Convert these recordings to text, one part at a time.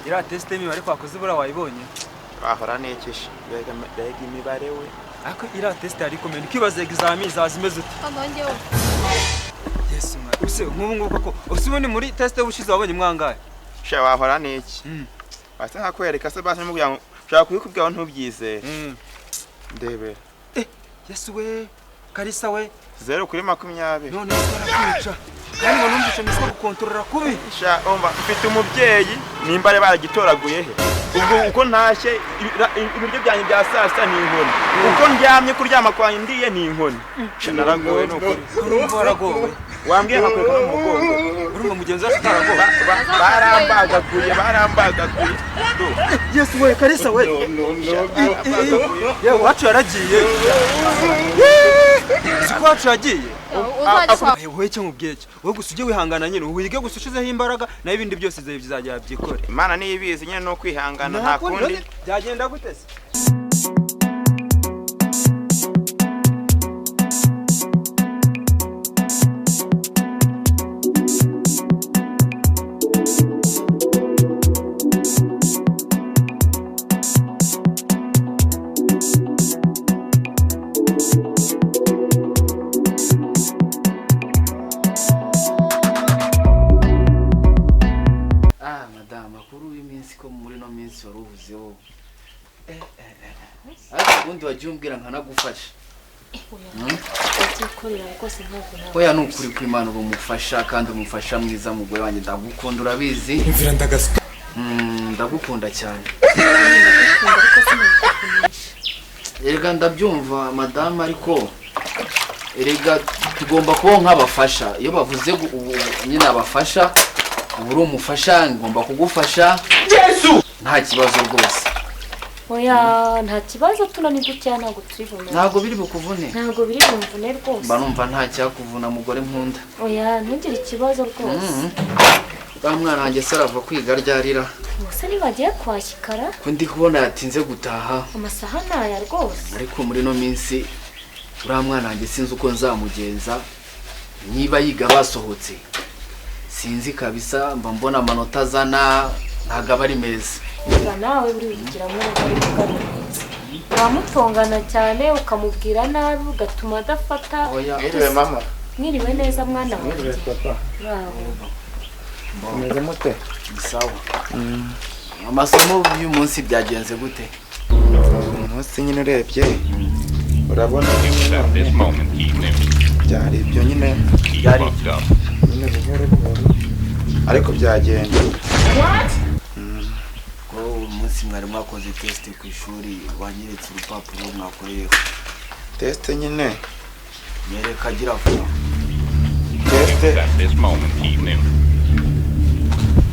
ira teste mi bari kwakoze bura wayibonye ahora nekesha bega imibare we ako ira teste ari komene kibaze examen zazimeze uti Anongewe Yesu mwa use nk'ubu ko usibone muri teste bushize wabonye mwangaye sha wahora neki asa nkakwereka se basi mu kugira ushaka kubikubwira ntubyize ndebe Yesu we Kalisa we 0-20 none twarakwica kandi ngo numvishe nisa gukontorora kubi sha omba mfite umubyeyi nimbare baragitoraguye he ubwo uko ntashye ibiryo byanyu bya sasa ni inkoni uko ndyamye kuryama kwa ndiye ni inkoni sha naragowe nuko urumva waragowe wambwiye nkakweka mu mugongo urumva mugenzi wacu taragowe barambagakuye Yesu we Kalisa we yewe wacu yaragiye Sikwacu yagiye wowe cyo mubweke wowe gusuje wihangana nyine wige gusushizeho imbaraga na ibindi byose bizajya byikore Imana niyibizi nyine no kwihangana nta kundi byagenda gute se waruvuzeho ubundi wajumbwira nkanagufasha oya nukuri kw'Imana urumufasha kandi umufasha mwiza mugore wanjye ndagukunda urabizi imvira ndagaswa ndagukunda cyane erega ndabyumva madame ariko erega tugomba kuba nk'abafasha iyo bavuze nyine abafasha uri umufasha ngomba kugufasha Yesu nta kibazo rwose oya nta kibazo tunanirwa cyane ntabwo turivuna ntabwo biri bukuvune ntabwo biri bumvune rwose mba numva nta cyakuvuna mugore nkunda oya ntugire ikibazo rwose mwana wanjye se arava kwiga ryarira gusa nibagiye kwashyikara ko ndi kubona yatinze gutaha amasaha ntaya rwose ariko muri no minsi uriya mwana wanjye sinzi uko nzamugenza niba yiga basohotse sinzi kabisa mba mbona amanota azana ntabwo aba ari meza nawe buri wigiramo urugaragaza uramutongana cyane ukamubwira nabi ugatuma adafata mwiriwe mama mwiriwe neza mwana wawe mwiriwe papa meze mute sawa amasomo y'umunsi byagenze gute umunsi nyine urebye urabona byari ibyo nyine byari buhoro buhoro ariko byagenda umunsi mwari mwakoze test ku ishuri wanyeretse urupapuro mwakoreyeho test nyine nyereka agira vuba test At this moment he knew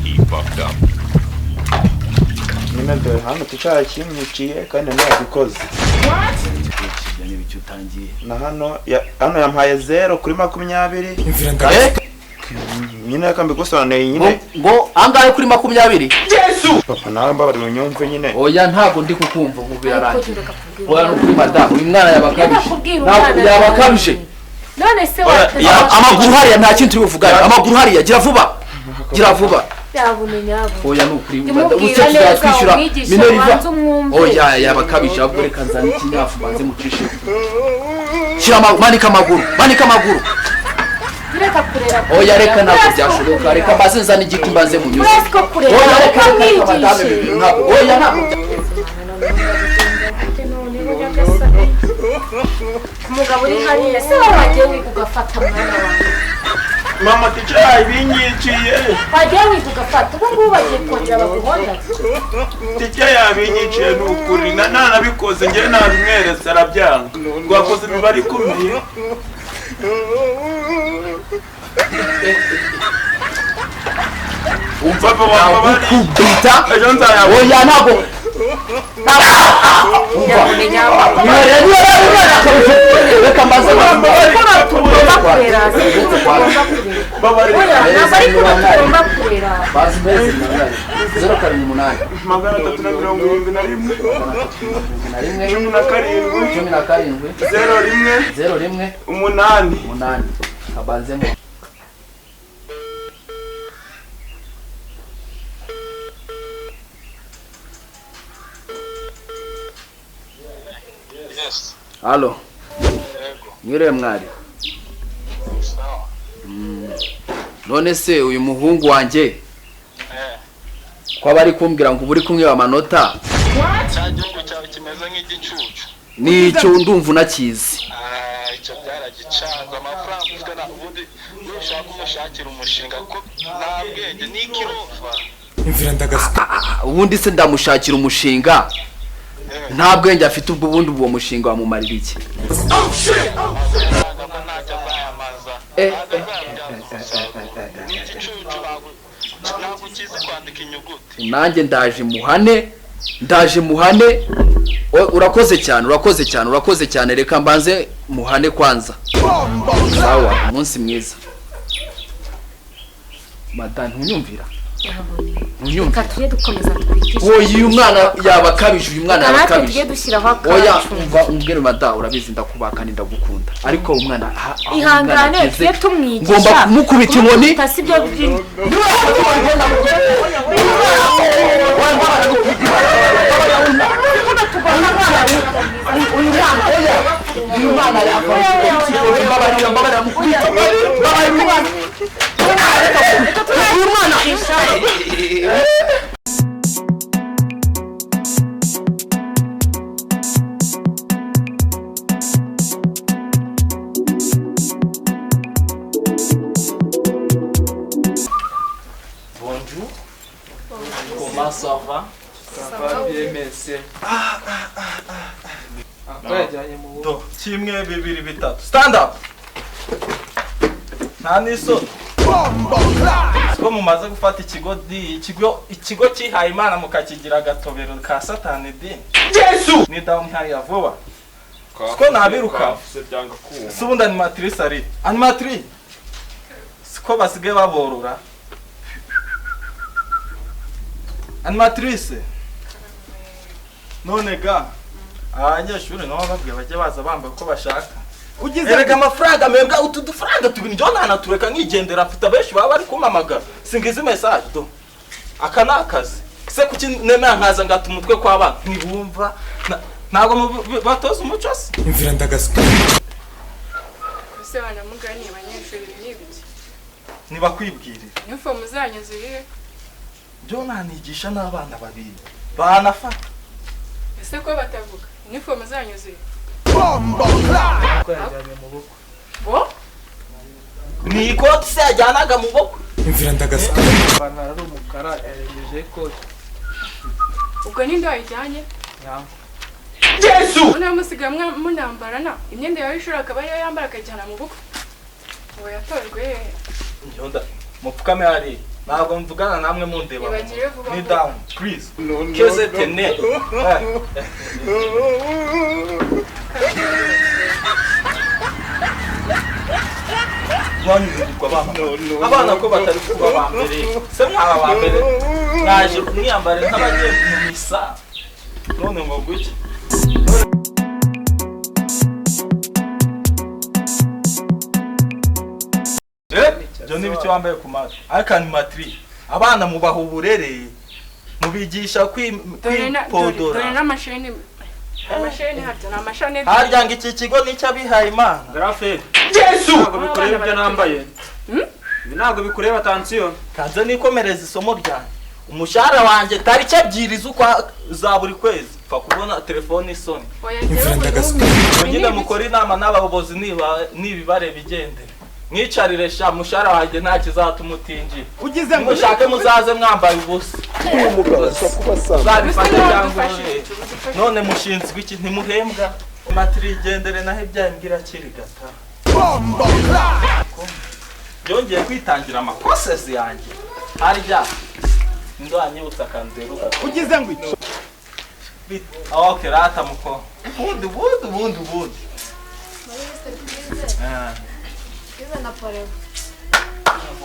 he fucked up. nyine dore hano tucara kimwiciye kandi ntabikoze n'ibicyo utangiye na hano yampaye 0-20 imvira ndagaswa nyine akambigusobanuriye nyine ngo angahe kuri 20 Yesu papa nawe mbabarira unyumve nyine oya ntago ndi kukumva ubu birarangiye oya no kuri madame uyu mwana yabakabije none se amaguru hariya nta kintu turi buvugana amaguru hariya gira vuba yabunenya oya no kuri madame ucyo twishyura mineriva oya yabakabije ahubwo reka nzana ikinyafu banze mucishe shira manika amaguru reka kurera oya reka ntabwo byashoboka reka mbaze nzana igiti mbaze mu nyuzi oya reka madame oya ntabwo umugabo uri hariya se wagiye wiga ugafata mwana wawe mama ticara ibinyiciye wagiye wiga ugafata ubu ngubu bagiye kongera baguhonda tijya yabinyiciye n'ukuri nanabikoze njye nabimweretse arabyanga rwakoze imibare ikomeye umva baba bari kubita ejo nzayabo oya ntabwo reka mbaze kurera babari ntabwo ari kuba tugomba kurera bazi mbese 078 371 01 8 abanzemo Yes. Halo mwire mwari Sawa. none se uyu muhungu wanje ko bari kumbwira ngo buri kumwe amanota Cya gihugu cyawe kimeze nk'igicucu. nicyo ndumva unakizi Icyo byaragicanze amafaranga ufite na ubundi ushaka umushakira umushinga ko nta bwenge n'ikirofa. imvira ndagasuka ubundi se ndamushakira umushinga nta bwenge afite ubwo bundi uwo mushinga wamumarira iki Ntacyo azayamaza. Igicucu ntabwo ukizi kwandika inyuguti. nanjye ndaje muhane urakoze cyane reka mbanze muhane kwanza sawa umunsi mwiza mata ntunyumvira reka tujye dukomeza twigishe uyu mwana yaba akabije natwe tujye dushyiraho oya akacu umbwire mata urabizi ndakubaka kandi ndagukunda ariko umwana ihangane tujye tumwigisha ngomba kumukubita inkoni si byo biri Bonjour. Comment ça va? Ça va bien, merci. to kimwe bibiri bitatu stand up nta n'isoni siko mumaze gufata ikigo cyihaye imana mukakigira agatobero ka satani di Yesu ni down hariya vuba siko nabiruka si ubundi animatrice ari animatrice siko basigaye baborora animatrice none ga abanyeshuri nabo babwiye bajye baza bambaye uko bashaka erega amafaranga membwa utu dufaranga tubiri njyewe ntanatureka nkigendera mfite abenshi baba bari kumpamagara singize message do aka ni akazi se kuki nemera nkaza ngata umutwe kw'abana ntibumva ntabwo batoza umuco se imvira ndagasuka ese banamuganiye abanyeshuri n'ibiki nibakwibwirira inifomu zanyu zirihe njyewe nanigisha n'abana babiri banafata ese ko batavuga inifomu zanyu zirihe bo ni ikoti se yajyanaga mu bukwe imvira ndagasuka Ipantaro ari umukara yarengeje ikoti. ubwo ninde wayijyanye Yesu noneho musigaye munambarana imyenda yawe y'ishuri akaba ariyo yambara akajyana mu bukwe ngo yatojwe hehe mupfukame hariya ntabwo mvugana namwe mundeba Ibagire vuba ni vuba. down please keze tene abana ko batari kuba ba mbere se mwaba ba mbere naje mwiyambare nk'abagiye mu misa none ngo guke byo ni bicyo wambaye ku matwi ariko animatri abana mubaha uburere mubigisha kwipodora dore n'amasheni amasheni harya ni amasheni harya ngo iki kigo nicyo abihaye imana graferi Yesu ntabwo bikureba ibyo nambaye ibi ntabwo bikureba atansiyo kanze nikomereza isomo ryanjye umushahara wanjye tariki ebyiri za buri kwezi pfa kubona telefone isoni imvira ndagasuka nyine mukora inama n'abayobozi n'ibibareba igendere mwicarire sha umushahara wanjye nta kizatuma utinjira mushake muzaze mwambaye ubusa uzabifate cyangwa none mushinzwe iki ntimuhembwa matiri igendere naho ibyaye mbwira kiri gata byongeye kwitangira amakosesi yanjye harya ndwanyibutsa akanzeruka ugize ngo iki okay rata muko ubundi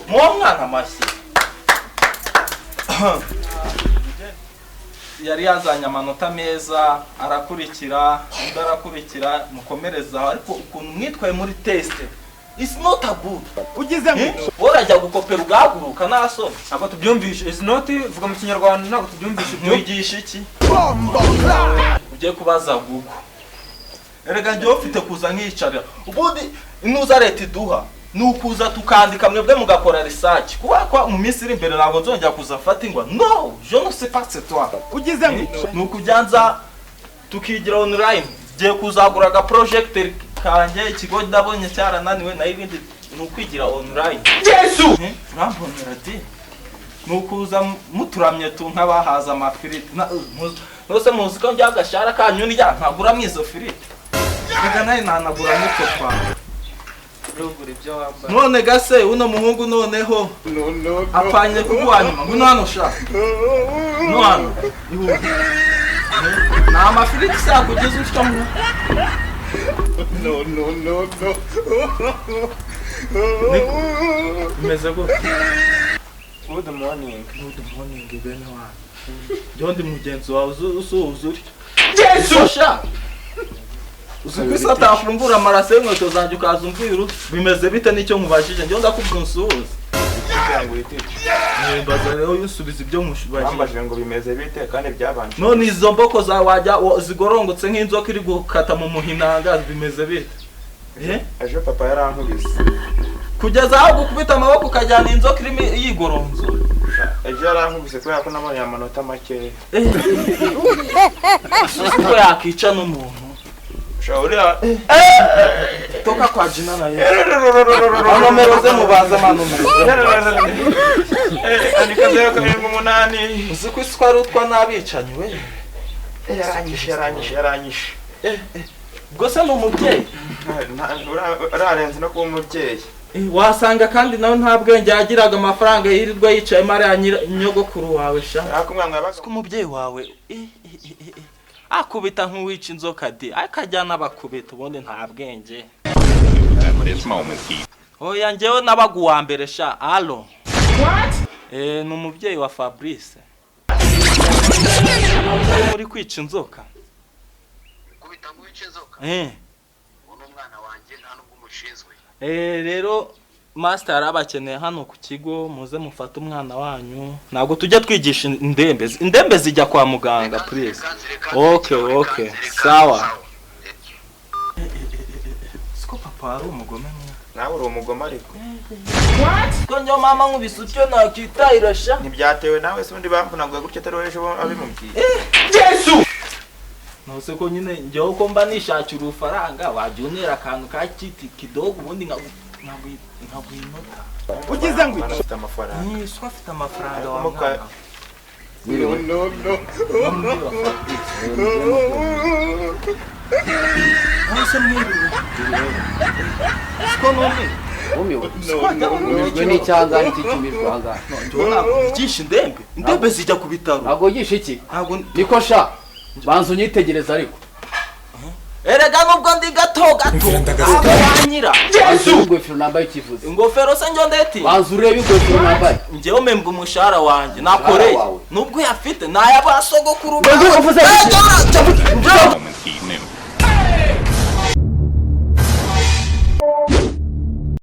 muwa mwana amashyi yari yazanye amanota meza arakurikira undi arakurikira mukomereza ariko ukuntu mwitwaye muri teste it's not a good ugize ngo urajya gukopera ugahaguruka nasoni ntabwo tubyumvishe is not vuga mu kinyarwanda ntabwo tubyumvishe mwigisha iki ugiye kubaza Google erega njye ufite kuza nkiyicarira ubundi inuza leta iduha nukuza tukandika mwebwe mugakora research kuba mu minsi iri imbere ntabwo nzongera kuza mfata ingwa no je ne sais pas c'est toi ugize ngo nukujyanza tukigira online giye kuzagura ga projector kanje ikigo ndabonye cyarananiwe na ibindi nukwigira online Yesu urambonera di nukuza muturamye tu nkabahaza amafiriti nose muzi ko njya gashara kanyu ndya nkagura mwizo firiti rega nayo nanagura muto kwa none gase uno muhungu noneho apanye kugwanyuma ngwino hano sha no hano na amafiriti sakugeza utyo mu no meze go Good morning bene wa Jondi mugenzi wawe uzuri Yesu sha Uziko atafungura amaraso y'inkweto zanjye ukaza umviru bimeze bite nicyo nkubajije njye ndakubwira unsuhuze cyangwa itike mbaza rero yusubiza ibyo mushubajije bambaje ngo bimeze bite kandi byabanje none izo mboko za wajya zigorongotse nk'inzoka iri gukata mu muhinanga bimeze bite ejo papa yarankubise kugeza aho gukubita amaboko ukajyana inzoka irimo yigoronzo ejo yarankubise kubera ko nabonye amanota make ko yakica n'umuntu Shauriya toka kwa jina na Yesu anomero ze mubaza manomero andika 0 uziko iswari utwa nabicanye we yaranyishe gose no mubyeyi ararenze no kuba umubyeyi wasanga kandi nawe nta bwenge yagiraga amafaranga yirirwa yicaye mari nyogokuru wawe sha akumwanga yabaga ko umubyeyi wawe akubita nk'uwica inzoka di akajyana abakubita ubundi nta bwenge oya njyewe nabaga uwa mbere sha alo ni umubyeyi wa Fabrice muri kwica inzoka kubita nk'uwica inzoka uno umwana wanjye nta nubwo umushinzwe rero master arabakeneye hano ku kigo muze mufata umwana wanyu ntabwo tujya twigisha indembe zijya kwa muganga please okay sawa siko papa ari umugome nawe uri umugome ariko ko njyo mama nkubise utyo nakitahirasha ntibyatewe nawe se undi bamvunaga gutyo atari wowe ejo abimubwiye Yesu nose ko nyine njyewe ko mba nishakira urufaranga wajya untera akantu ka kiti kidogo ubundi nkagwinota ugize ngo afite amafaranga Yesu afite amafaranga wa mwana no nose mwiriwe siko none umiwe n'icyangani cy'ikimirwa ahangaha ugisha indembe zijya ku bitaro ntabwo ugisha iki ntabwo niko sha banza unyitegereza ariko erega nubwo ndi gato aba wanyira banza urebe ingofero nambaye ikivuze ingofero se njyo ndeti banza urebe ingofero nambaye njyewe membwa umushahara wanjye nakoreye nubwo yafite nayabasogokuru uvuze